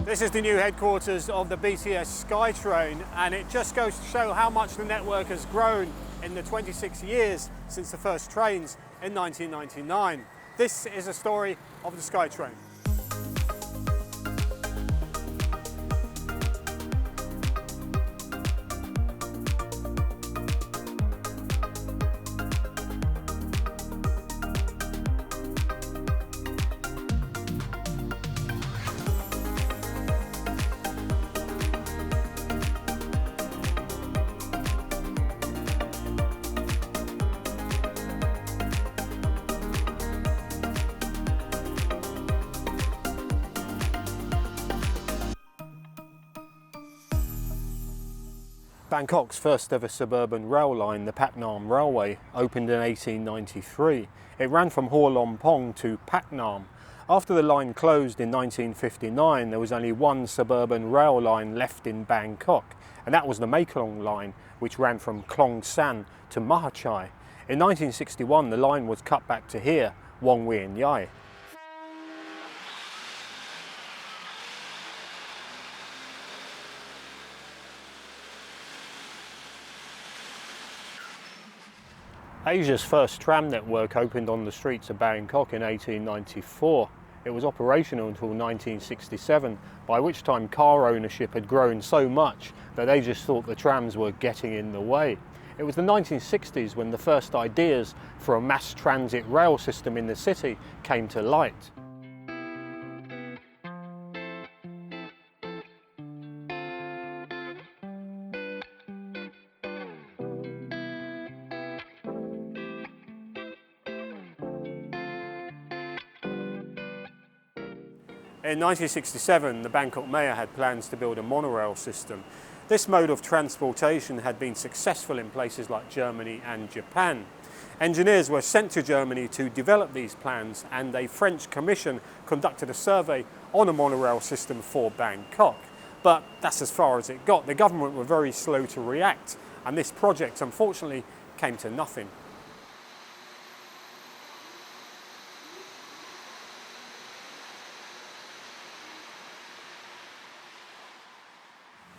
This is the new headquarters of the BTS Skytrain, and it just goes to show how much the network has grown in the 26 years since the first trains in 1999. This is a story of the Skytrain. Bangkok's first ever suburban rail line, the Pat.mck Railway, opened in 1893. It ran from Hopewell to Pat.mck. After the line closed in 1959, there was only one suburban rail line left in Bangkok, and that was the Mekong line, which ran from Klong San to Mahachai. In 1961, the line was cut back to here, Wong Wien Yai. Asia's first tram network opened on the streets of Bangkok in 1894. It was operational until 1967, by which time car ownership had grown so much that they just thought the trams were getting in the way. It was the 1960s when the first ideas for a mass transit rail system in the city came to light. In 1967, the Bangkok mayor had plans to build a monorail system. This mode of transportation had been successful in places like Germany and Japan. Engineers were sent to Germany to develop these plans, and a French commission conducted a survey on a monorail system for Bangkok. But that's as far as it got. The government were very slow to react, and this project unfortunately came to nothing.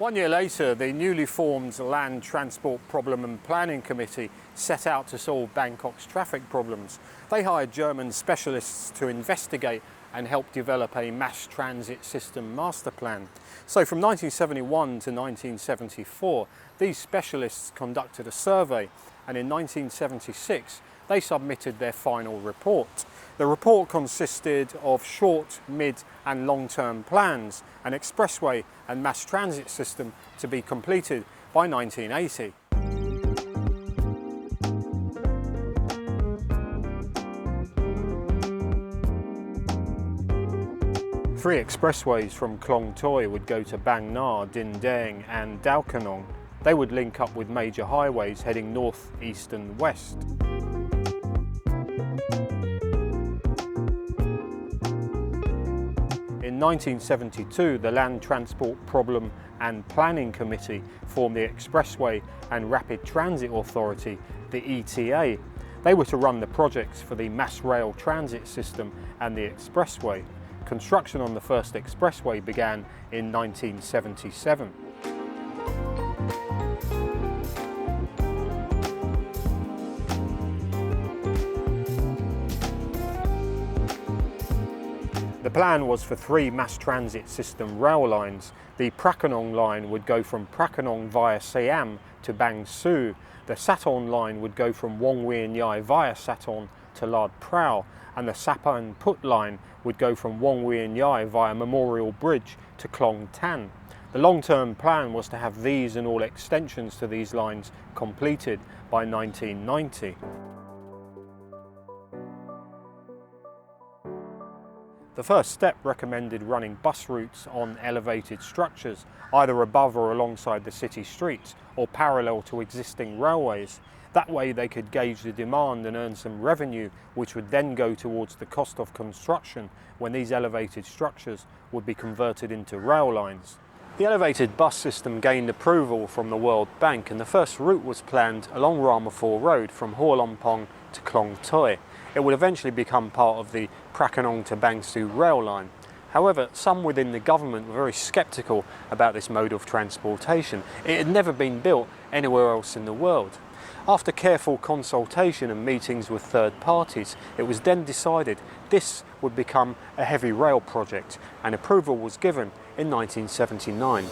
One year later, the newly formed Land Transport Problem and Planning Committee set out to solve Bangkok's traffic problems. They hired German specialists to investigate and help develop a mass transit system master plan. So from 1971 to 1974, these specialists conducted a survey, and in 1976, they submitted their final report. The report consisted of short, mid and long-term plans, an expressway and mass transit system to be completed by 1980. Three expressways from Klong Toi would go to Bang Na, Din Daeng and Dao Kanong. They would link up with major highways heading north, east and west. In 1972, the Land Transport Problem and Planning Committee formed the Expressway and Rapid Transit Authority, the ETA. They were to run the projects for the mass rail transit system and the expressway. Construction on the first expressway began in 1977. The plan was for three mass transit system rail lines. The Prakanong line would go from Prakanong via Siam to Bang Sue. The Saton line would go from Wong Wien Yai via Saton to Lad Prao, and the Sapan Put line would go from Wong Wien Yai via Memorial Bridge to Klong Tan. The long-term plan was to have these and all extensions to these lines completed by 1990. The first step recommended running bus routes on elevated structures, either above or alongside the city streets, or parallel to existing railways. That way they could gauge the demand and earn some revenue, which would then go towards the cost of construction when these elevated structures would be converted into rail lines. The elevated bus system gained approval from the World Bank, and the first route was planned along Ramaphore Road from Hopewell to Klong Toi. It would eventually become part of the Prakanong to Bang Sue rail line. However, some within the government were very sceptical about this mode of transportation. It had never been built anywhere else in the world. After careful consultation and meetings with third parties, it was then decided this would become a heavy rail project, and approval was given in 1979.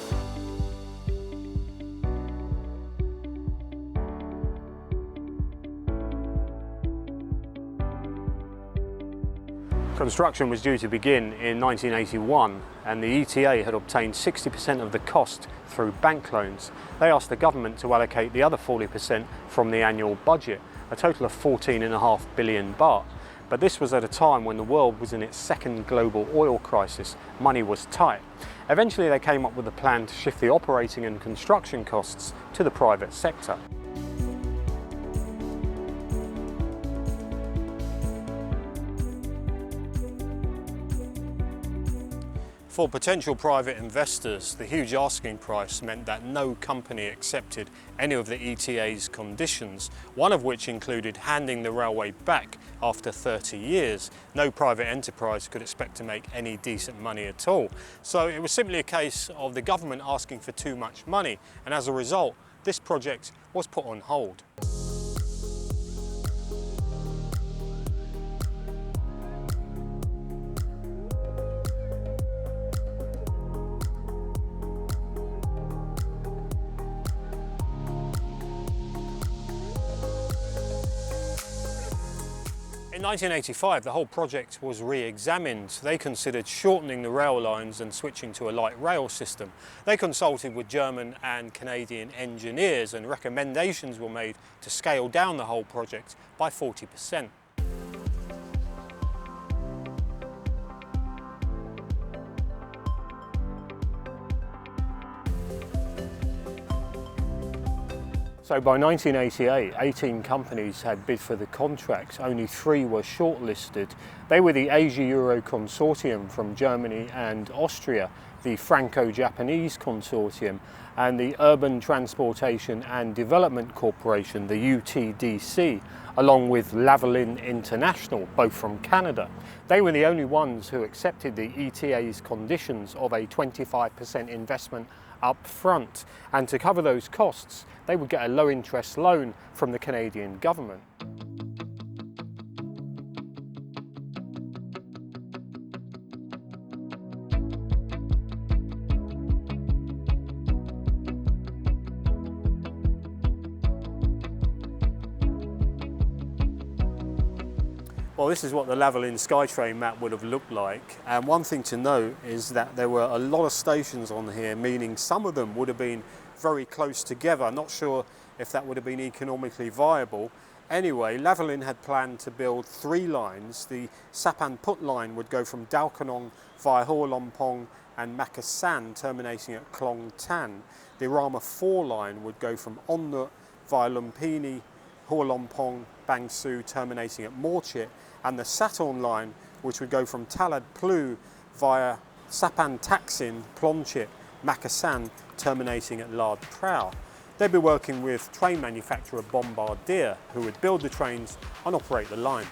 Construction was due to begin in 1981, and the ETA had obtained 60% of the cost through bank loans. They asked the government to allocate the other 40% from the annual budget, a total of 14.5 billion baht. But this was at a time when the world was in its second global oil crisis. Money was tight. Eventually they came up with a plan to shift the operating and construction costs to the private sector. For potential private investors, the huge asking price meant that no company accepted any of the ETA's conditions, one of which included handing the railway back after 30 years. No private enterprise could expect to make any decent money at all. So it was simply a case of the government asking for too much money, and as a result, this project was put on hold. In 1985, the whole project was re-examined. They considered shortening the rail lines and switching to a light rail system. They consulted with German and Canadian engineers, and recommendations were made to scale down the whole project by 40%. So by 1988, 18 companies had bid for the contract, only 3 were shortlisted. They were the Asia-Euro Consortium from Germany and Austria, the Franco-Japanese Consortium, and the Urban Transportation and Development Corporation, the UTDC, along with Lavalin International, both from Canada. They were the only ones who accepted the ETA's conditions of a 25% investment up front, and to cover those costs they would get a low interest loan from the Canadian government. Well, this is what the Lavalin Skytrain map would have looked like, and one thing to note is that there were a lot of stations on here, meaning some of them would have been very close together. I'm not sure if that would have been economically viable. Anyway, Lavalin had planned to build 3 lines. The Sapan Put line would go from Dao Kanong via Hua Lompong and Makasan, terminating at Klong Tan. The Rama 4 line would go from Onnut via Lumpini, Hua Lompong, Bang Su, terminating at Morchit, and the Saturn line, which would go from Talad Plu via Sapan Taksin, Plonchit, Makasan, terminating at Lard Prau. They'd be working with train manufacturer Bombardier, who would build the trains and operate the line.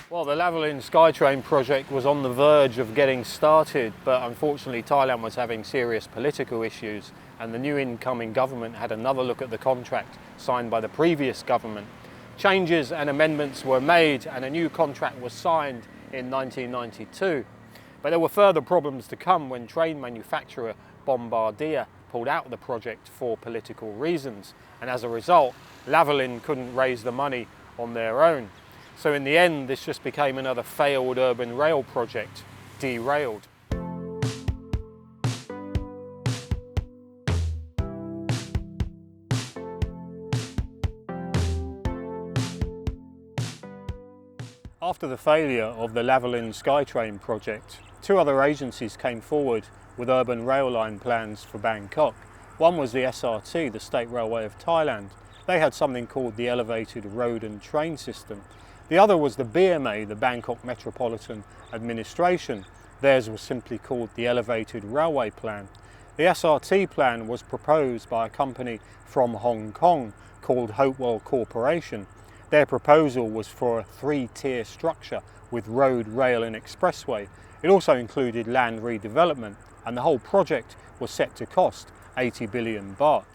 Well, the Lavalin Skytrain project was on the verge of getting started, but unfortunately Thailand was having serious political issues, and the new incoming government had another look at the contract signed by the previous government. Changes and amendments were made and a new contract was signed in 1992. But there were further problems to come when train manufacturer Bombardier pulled out of the project for political reasons, and as a result Lavalin couldn't raise the money on their own. So in the end, this just became another failed urban rail project, derailed. After the failure of the Lavalin Skytrain project, 2 other agencies came forward with urban rail line plans for Bangkok. One was the SRT, the State Railway of Thailand. They had something called the Elevated Road and Train System. The other was the BMA, the Bangkok Metropolitan Administration. Theirs was simply called the Elevated Railway Plan. The SRT plan was proposed by a company from Hong Kong called Hopewell Corporation. Their proposal was for a 3-tier structure with road, rail and expressway. It also included land redevelopment, and the whole project was set to cost 80 billion baht.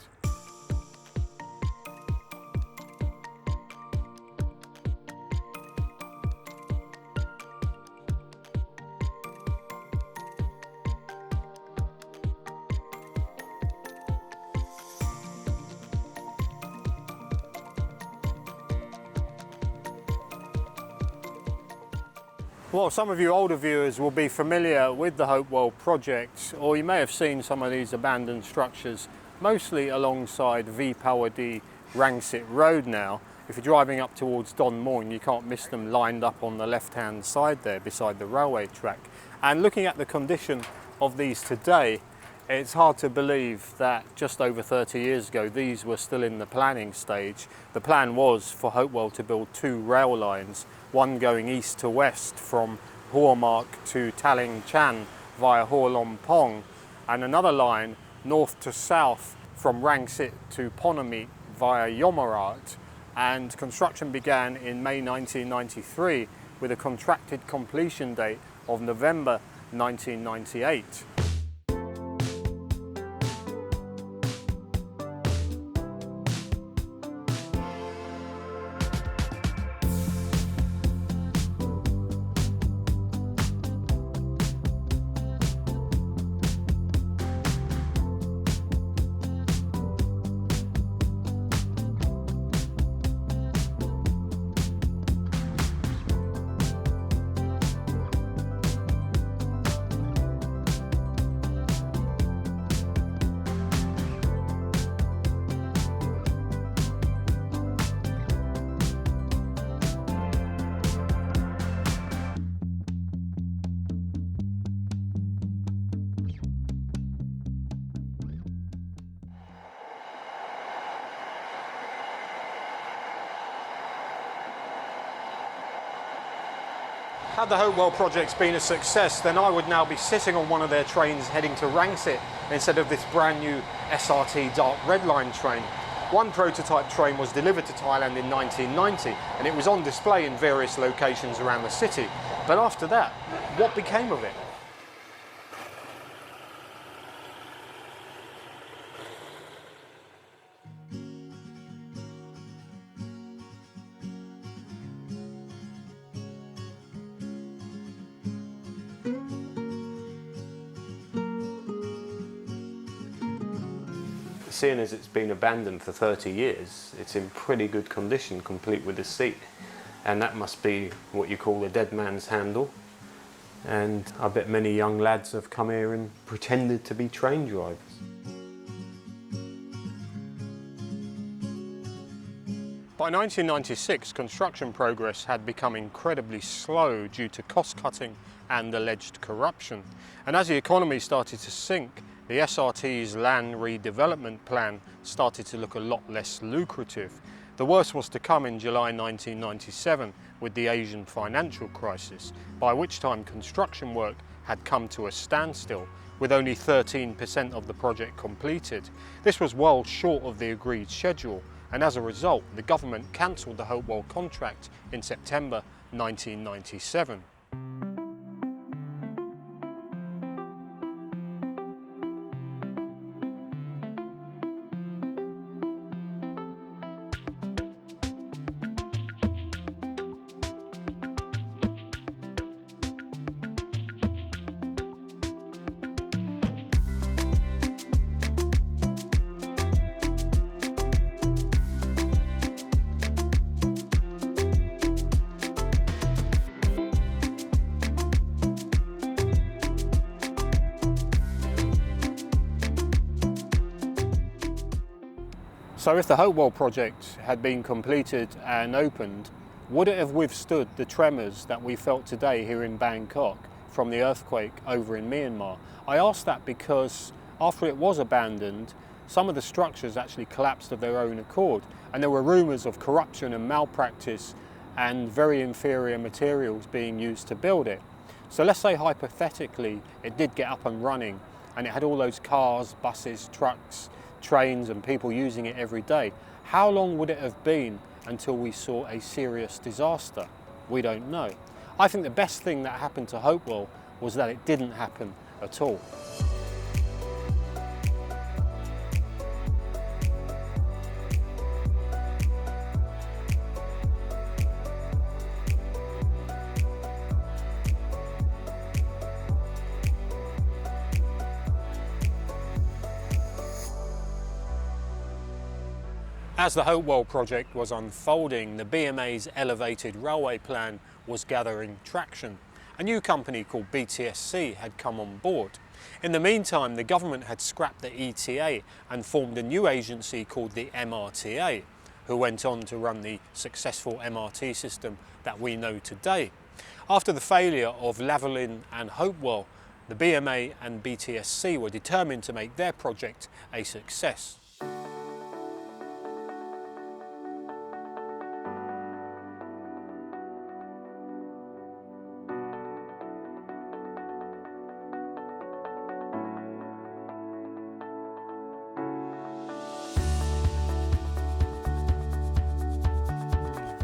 Well, some of you older viewers will be familiar with the Hopewell Project, or you may have seen some of these abandoned structures, mostly alongside Vipawadi Rangsit Road now. If you're driving up towards Don Mueang, you can't miss them lined up on the left-hand side there beside the railway track. And looking at the condition of these today, it's hard to believe that just over 30 years ago these were still in the planning stage. The plan was for Hopewell to build 2 rail lines, one going east to west from Hua Mak to Taling Chan via Hua Lompong, and another line north to south from Rangsit to Ponamit via Yomarat. And construction began in May 1993 with a contracted completion date of November 1998. Had the Hopewell project been a success, then I would now be sitting on one of their trains heading to Rangsit instead of this brand new SRT Dark Red Line train. One prototype train was delivered to Thailand in 1990 and it was on display in various locations around the city. But after that, what became of it? Seeing as it's been abandoned for 30 years, it's in pretty good condition, complete with a seat. And that must be what you call a dead man's handle. And I bet many young lads have come here and pretended to be train drivers. By 1996, construction progress had become incredibly slow due to cost cutting and alleged corruption. And as the economy started to sink, the SRT's land redevelopment plan started to look a lot less lucrative. The worst was to come in July 1997 with the Asian financial crisis, by which time construction work had come to a standstill, with only 13% of the project completed. This was well short of the agreed schedule, and as a result, the government cancelled the Hopewell contract in September 1997. So if the Hopewell project had been completed and opened, would it have withstood the tremors that we felt today here in Bangkok from the earthquake over in Myanmar? I ask that because after it was abandoned, some of the structures actually collapsed of their own accord, and there were rumours of corruption and malpractice and very inferior materials being used to build it. So let's say hypothetically it did get up and running and it had all those cars, buses, trucks, trains and people using it every day. How long would it have been until we saw a serious disaster? We don't know. I think the best thing that happened to Hopewell was that it didn't happen at all. As the Hopewell project was unfolding, the BMA's elevated railway plan was gathering traction. A new company called BTSC had come on board. In the meantime, the government had scrapped the ETA and formed a new agency called the MRTA, who went on to run the successful MRT system that we know today. After the failure of Lavalin and Hopewell, the BMA and BTSC were determined to make their project a success.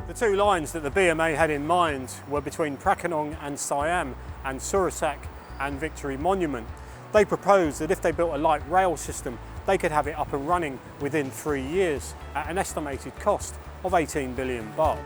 The two lines that the BMA had in mind were between Prakanong and Siam and Surasak and Victory Monument. They proposed that if they built a light rail system, they could have it up and running within 3 years at an estimated cost of 18 billion baht.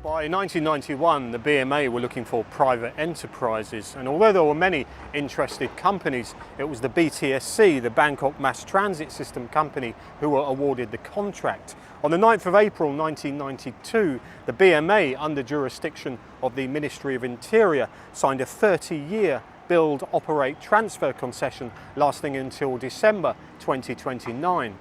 By 1991, the BMA were looking for private enterprises, and although there were many interested companies, it was the BTSC, the Bangkok Mass Transit System company, who were awarded the contract. On the 9th of April 1992, the BMA, under jurisdiction of the Ministry of Interior, signed a 30-year build, operate, transfer concession lasting until December 2029.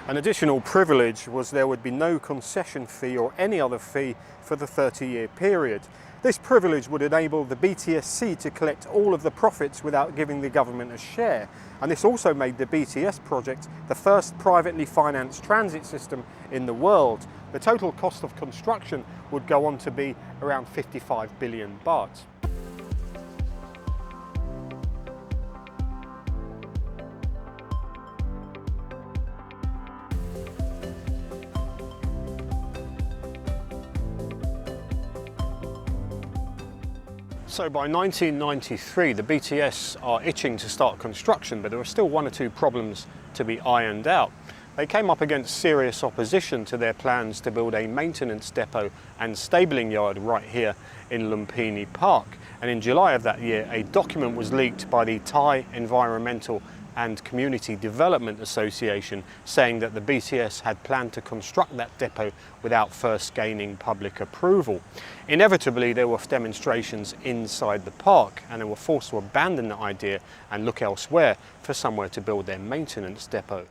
An additional privilege was there would be no concession fee or any other fee for the 30-year period. This privilege would enable the BTSC to collect all of the profits without giving the government a share. And this also made the BTS project the first privately financed transit system in the world. The total cost of construction would go on to be around 55 billion baht. So by 1993, the BTS are itching to start construction, but there are still one or two problems to be ironed out. They came up against serious opposition to their plans to build a maintenance depot and stabling yard right here in Lumpini Park. And in July of that year, a document was leaked by the Thai Environmental and Community Development Association saying that the BTS had planned to construct that depot without first gaining public approval. Inevitably, there were demonstrations inside the park and they were forced to abandon the idea and look elsewhere for somewhere to build their maintenance depot.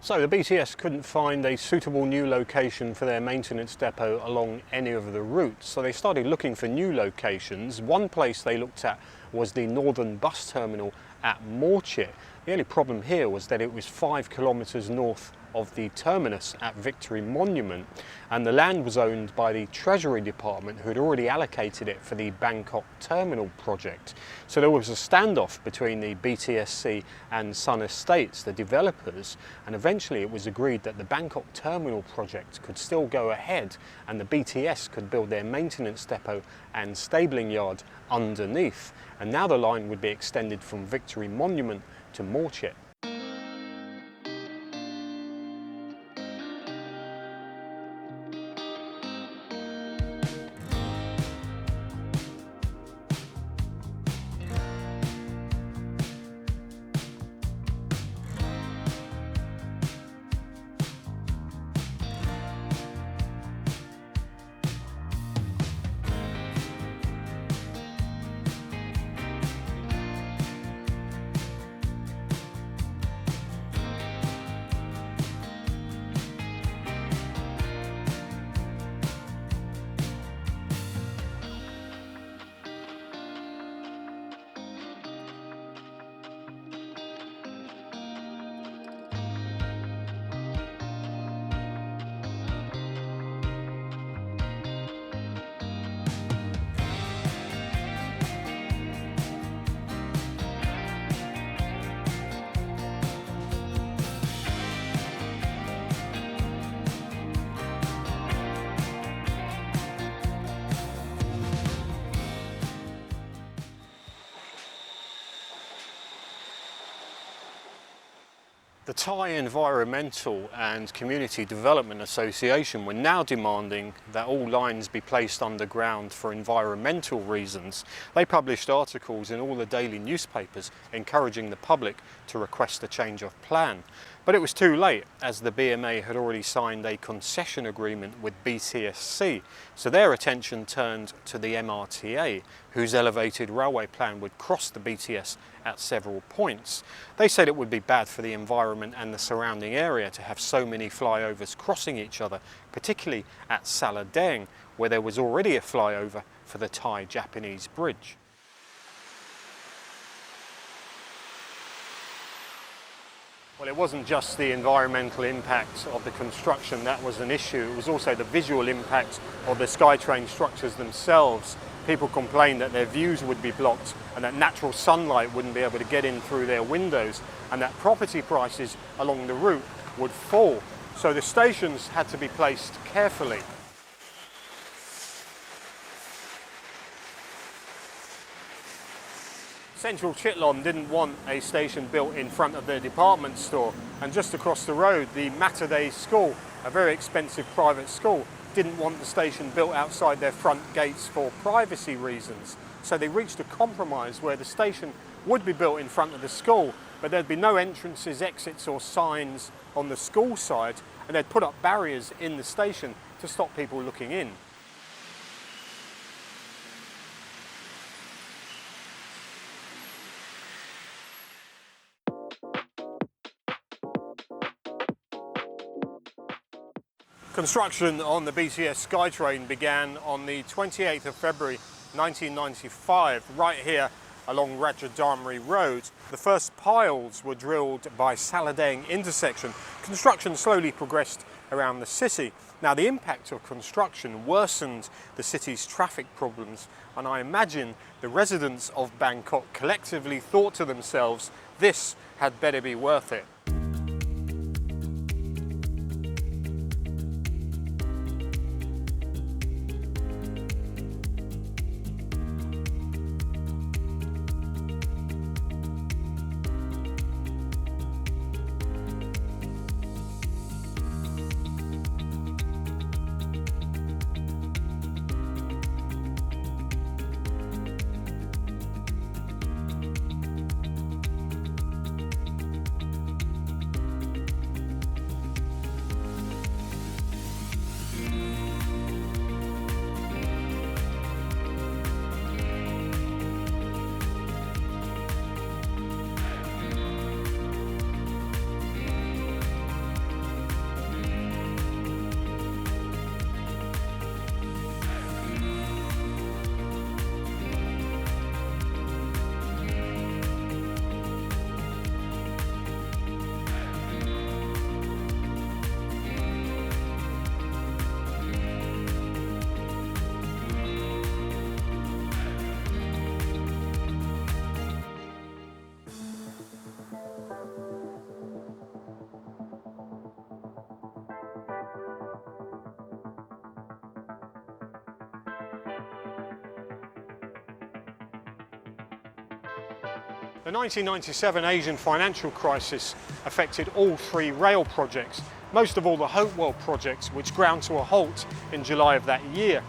So the BTS couldn't find a suitable new location for their maintenance depot along any of the routes, so they started looking for new locations. One place they looked at was the northern bus terminal at Morchit. The only problem here was that it was 5 kilometres north of the terminus at Victory Monument, and the land was owned by the Treasury Department, who had already allocated it for the Bangkok Terminal project. So there was a standoff between the BTSC and Sun Estates, the developers, and eventually it was agreed that the Bangkok Terminal project could still go ahead and the BTS could build their maintenance depot and stabling yard underneath. And now the line would be extended from Victory Monument to Morchit. The Thai Environmental and Community Development Association were now demanding that all lines be placed underground for environmental reasons. They published articles in all the daily newspapers encouraging the public to request a change of plan. But it was too late, as the BMA had already signed a concession agreement with BTSC, so their attention turned to the MRTA, whose elevated railway plan would cross the BTS at several points. They said it would be bad for the environment and the surrounding area to have so many flyovers crossing each other, particularly at Saladeng, where there was already a flyover for the Thai-Japanese bridge. Well, it wasn't just the environmental impact of the construction that was an issue, it was also the visual impact of the Skytrain structures themselves. People complained that their views would be blocked and that natural sunlight wouldn't be able to get in through their windows, and that property prices along the route would fall. So the stations had to be placed carefully. Central Chitlon didn't want a station built in front of their department store, and just across the road the Materday School, a very expensive private school, didn't want the station built outside their front gates for privacy reasons. So they reached a compromise where the station would be built in front of the school, but there'd be no entrances, exits or signs on the school side, and they'd put up barriers in the station to stop people looking in. Construction on the BTS Skytrain began on the 28th of February 1995, right here along Rajadamri Road. The first piles were drilled by Saladeng intersection. Construction slowly progressed around the city. Now, the impact of construction worsened the city's traffic problems, and I imagine the residents of Bangkok collectively thought to themselves, this had better be worth it. The 1997 Asian financial crisis affected all three rail projects, most of all the Hopewell projects, which ground to a halt in July of that year.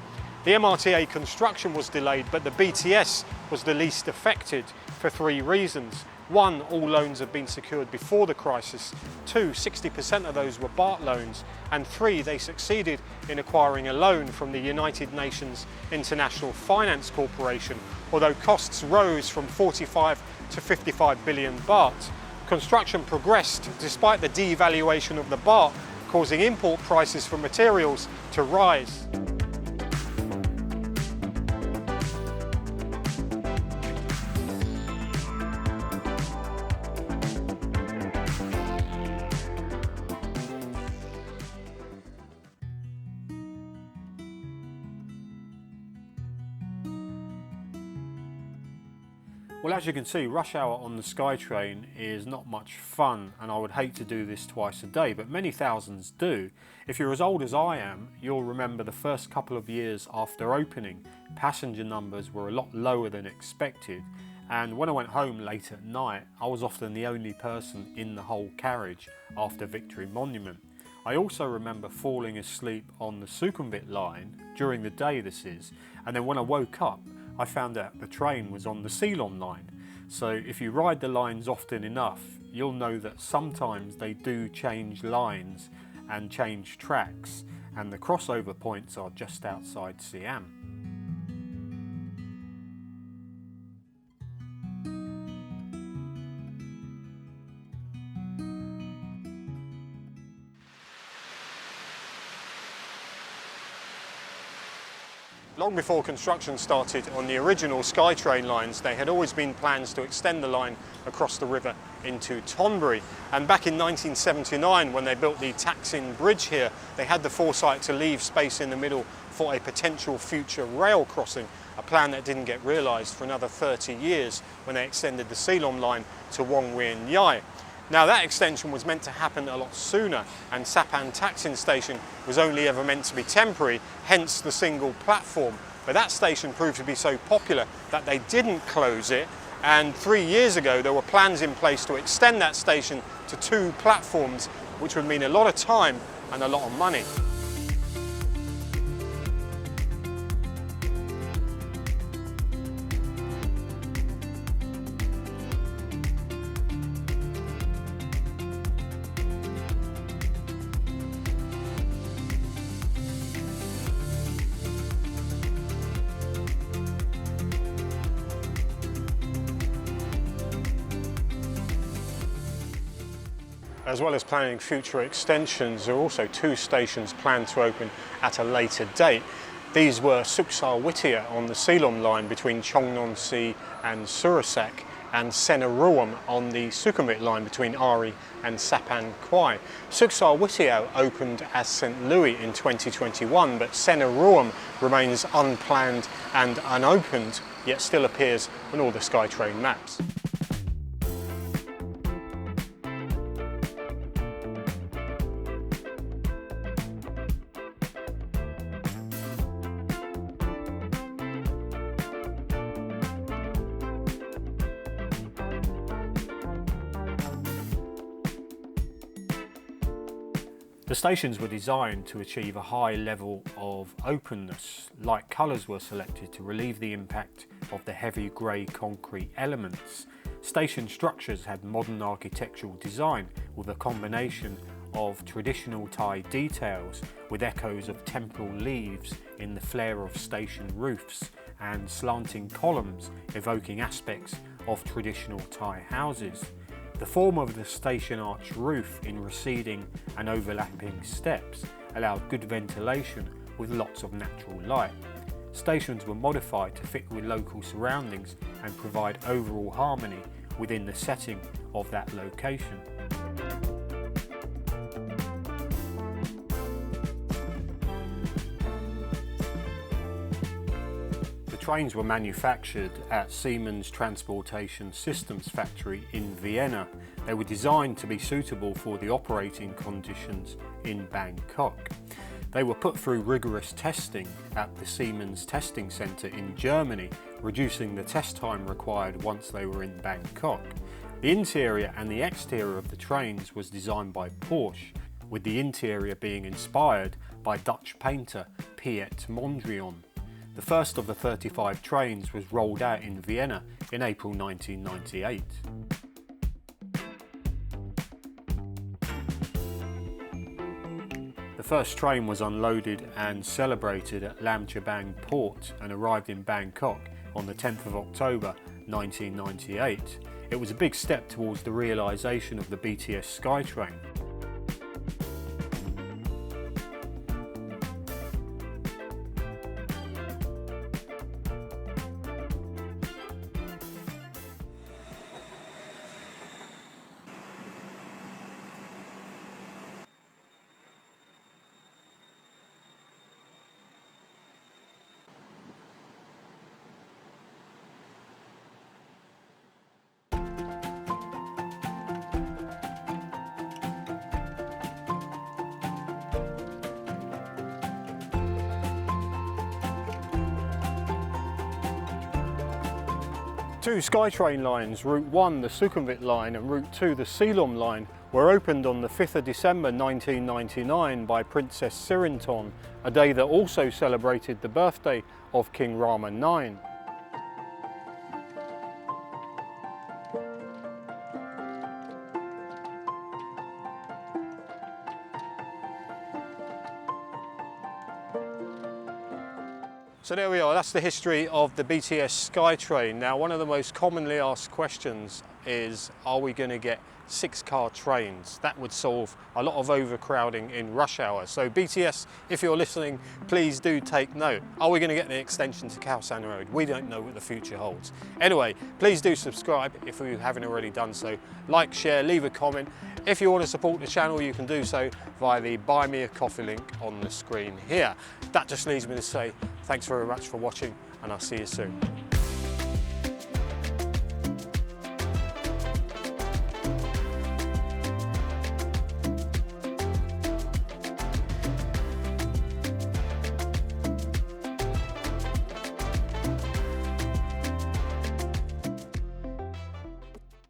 The MRTA construction was delayed, but the BTS was the least affected for three reasons. One, all loans had been secured before the crisis. Two, 60% of those were baht loans. And three, they succeeded in acquiring a loan from the United Nations International Finance Corporation, although costs rose from 45 to 55 billion baht. Construction progressed despite the devaluation of the baht, causing import prices for materials to rise. Well, as you can see, rush hour on the Skytrain is not much fun, and I would hate to do this twice a day, but many thousands do. If you're as old as I am, you'll remember the first couple of years after opening, passenger numbers were a lot lower than expected, and when I went home late at night, I was often the only person in the whole carriage after Victory Monument. I also remember falling asleep on the Sukhumvit line, during the day this is, and then when I woke up I found out the train was on the Ceylon line. So if you ride the lines often enough, you'll know that sometimes they do change lines and change tracks, and the crossover points are just outside Siam. Long before construction started on the original Skytrain lines, there had always been plans to extend the line across the river into Tonbury. And back in 1979, when they built the Taksin Bridge here, they had the foresight to leave space in the middle for a potential future rail crossing, a plan that didn't get realised for another 30 years when they extended the Ceylon line to Wong Wien Yai. Now that extension was meant to happen a lot sooner, and Sapan Taksin station was only ever meant to be temporary, hence the single platform. But that station proved to be so popular that they didn't close it, and 3 years ago there were plans in place to extend that station to 2 platforms, which would mean a lot of time and a lot of money. As well as planning future extensions, there are also 2 stations planned to open at a later date. These were Suksar Witia on the Ceylon line between Chongnonsi and Surasak, and Senaruam on the Sukhumvit line between Ari and Sapan Kwai. Suksar Witia opened as St Louis in 2021, but Senaruam remains unplanned and unopened, yet still appears on all the Skytrain maps. The stations were designed to achieve a high level of openness. Light colours were selected to relieve the impact of the heavy grey concrete elements. Station structures had modern architectural design with a combination of traditional Thai details with echoes of temple leaves in the flare of station roofs and slanting columns evoking aspects of traditional Thai houses. The form of the station arch roof in receding and overlapping steps allowed good ventilation with lots of natural light. Stations were modified to fit with local surroundings and provide overall harmony within the setting of that location. The trains were manufactured at Siemens Transportation Systems factory in Vienna. They were designed to be suitable for the operating conditions in Bangkok. They were put through rigorous testing at the Siemens Testing Centre in Germany, reducing the test time required once they were in Bangkok. The interior and the exterior of the trains was designed by Porsche, with the interior being inspired by Dutch painter Piet Mondrian. The first of the 35 trains was rolled out in Vienna in April 1998. The first train was unloaded and celebrated at Lam Chabang port and arrived in Bangkok on the 10th of October 1998. It was a big step towards the realisation of the BTS Skytrain. Two Skytrain lines, Route 1 the Sukhumvit line and Route 2 the Ceylon line, were opened on the 5th of December 1999 by Princess Sirinton, a day that also celebrated the birthday of King Rama IX. So there we are, that's the history of the BTS Skytrain. Now, one of the most commonly asked questions is, are we going to get 6-car trains? That would solve a lot of overcrowding in rush hour. So BTS, if you're listening, please do take note. Are we going to get the extension to Khao San Road? We don't know what the future holds. Anyway, please do subscribe if you haven't already done so. Like, share, leave a comment. If you want to support the channel, you can do so via the Buy Me a Coffee link on the screen here. That just leaves me to say thanks very much for watching, and I'll see you soon.